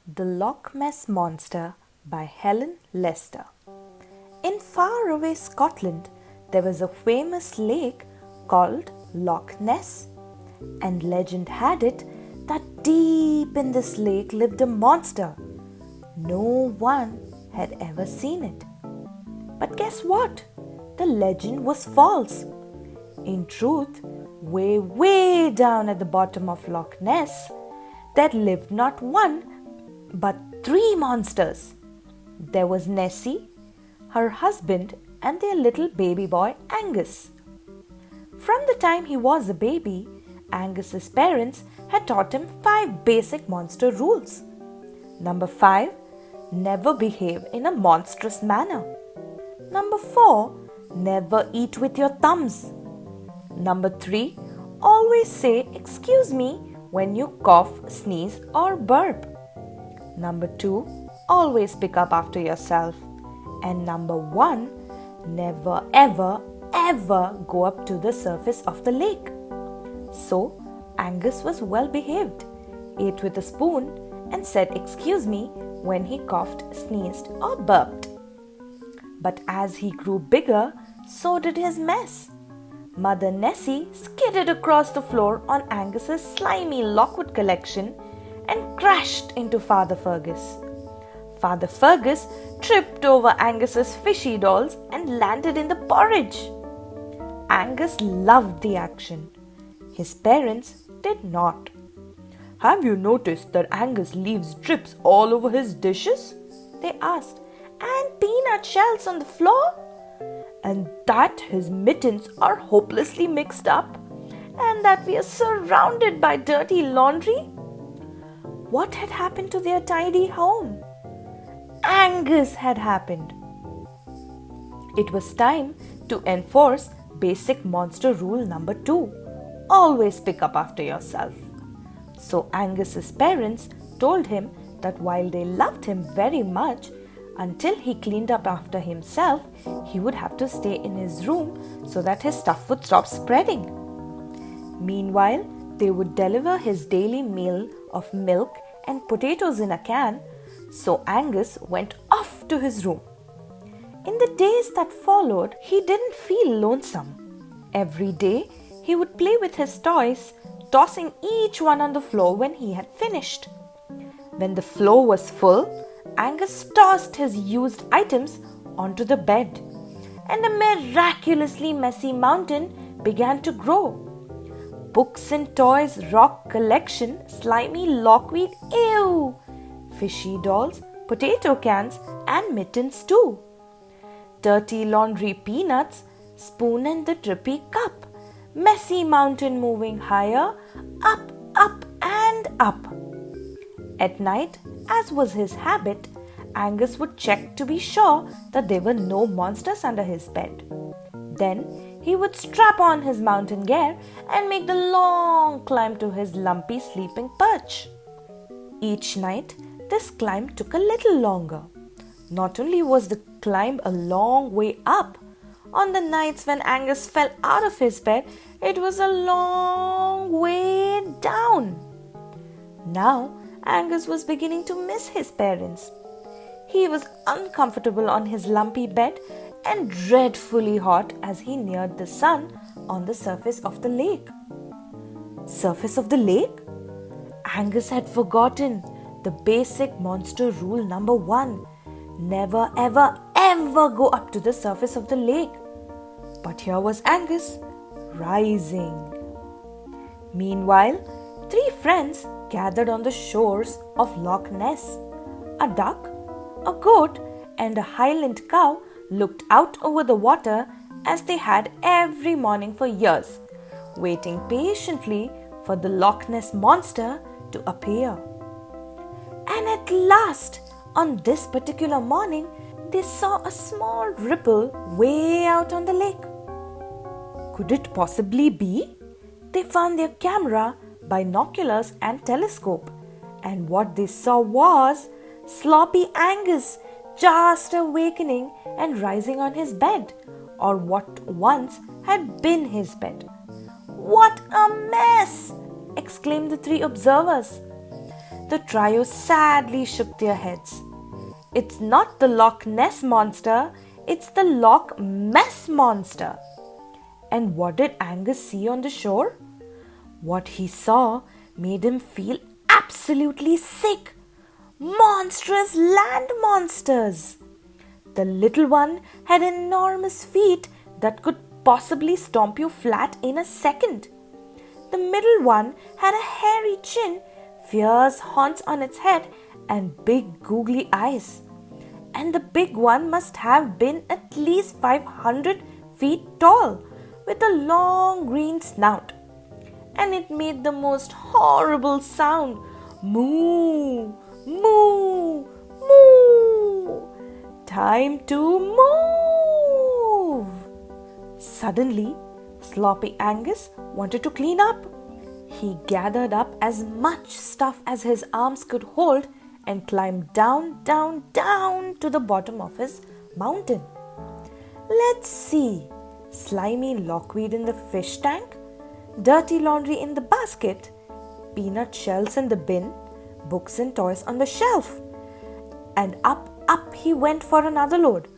The Loch Ness Monster by Helen Lester. In faraway Scotland, there was a famous lake called Loch Ness, and legend had it that deep in this lake lived a monster. No one had ever seen it. But guess what? The legend was false. In truth, way down at the bottom of Loch Ness, there lived not one but three monsters. There was Nessie, her husband, and their little baby boy Angus. From the time he was a baby, Angus's parents had taught him 5 basic monster rules. Number 5, never behave in a monstrous manner. Number 4, never eat with your thumbs. Number 3, always say excuse me when you cough, sneeze, or burp. Number 2, always pick up after yourself. And number 1, never ever go up to the surface of the lake. So, Angus was well behaved, ate with a spoon, and said excuse me when he coughed, sneezed, or burped. But as he grew bigger, so did his mess. Mother Nessie skidded across the floor on Angus's slimy Lockwood collection and crashed into Father Fergus. Father Fergus tripped over Angus's fishy dolls and landed in the porridge. Angus loved the action. His parents did not. "Have you noticed that Angus leaves drips all over his dishes?" they asked. "And peanut shells on the floor? And that his mittens are hopelessly mixed up? And that we are surrounded by dirty laundry?" What had happened to their tidy home? Angus had happened. It was time to enforce basic monster rule number 2. Always pick up after yourself. So Angus's parents told him that while they loved him very much, until he cleaned up after himself, he would have to stay in his room so that his stuff would stop spreading. Meanwhile, they would deliver his daily meal of milk and potatoes in a can, so Angus went off to his room. In the days that followed, he didn't feel lonesome. Every day, he would play with his toys, tossing each one on the floor when he had finished. When the floor was full, Angus tossed his used items onto the bed, and a miraculously messy mountain began to grow. Books and toys, rock collection, slimy lockweed, ew! Fishy dolls, potato cans, and mittens too. Dirty laundry peanuts, spoon and the drippy cup. Messy mountain moving higher, up and up. At night, as was his habit, Angus would check to be sure that there were no monsters under his bed. Then he would strap on his mountain gear and make the long climb to his lumpy sleeping perch. Each night, this climb took a little longer. Not only was the climb a long way up, on the nights when Angus fell out of his bed, it was a long way down. Now, Angus was beginning to miss his parents. He was uncomfortable on his lumpy bed and dreadfully hot as he neared the sun on the surface of the lake. Surface of the lake? Angus had forgotten the basic monster rule number 1. Never ever go up to the surface of the lake. But here was Angus, rising. Meanwhile, 3 friends gathered on the shores of Loch Ness. A duck, a goat, and a Highland cow looked out over the water as they had every morning for years, waiting patiently for the Loch Ness monster to appear. And at last, on this particular morning, they saw a small ripple way out on the lake. Could it possibly be? They found their camera, binoculars, and telescope, and what they saw was sloppy Angus just awakening and rising on his bed, or what once had been his bed. "What a mess!" exclaimed the 3 observers. The trio sadly shook their heads. It's not the Loch Ness monster, it's the Loch Mess monster. And what did Angus see on the shore? What he saw made him feel absolutely sick. Monstrous land monsters. The little one had enormous feet that could possibly stomp you flat in a second. The middle one had a hairy chin, fierce horns on its head, and big googly eyes. And the big one must have been at least 500 feet tall, with a long green snout. And it made the most horrible sound. Moo, moo, moo. Time to move. Suddenly, Sloppy Angus wanted to clean up. He gathered up as much stuff as his arms could hold and climbed down, down, down to the bottom of his mountain. Let's see. Slimy lockweed in the fish tank, dirty laundry in the basket, peanut shells in the bin, books and toys on the shelf. And up he went for another load.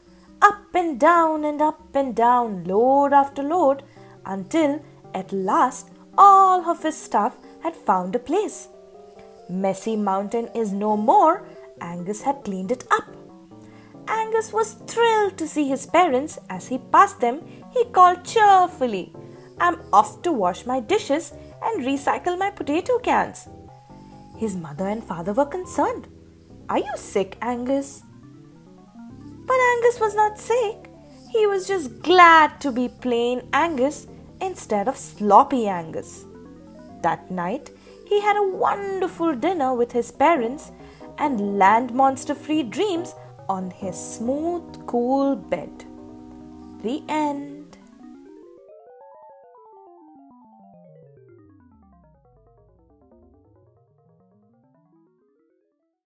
Up and down, load after load, until at last all of his stuff had found a place. Messy Mountain is no more. Angus had cleaned it up. Angus was thrilled to see his parents. As he passed them, he called cheerfully, "I'm off to wash my dishes and recycle my potato cans." His mother and father were concerned. "Are you sick, Angus?" But Angus was not sick. He was just glad to be plain Angus instead of sloppy Angus. That night, he had a wonderful dinner with his parents and land monster-free dreams on his smooth, cool bed. The end.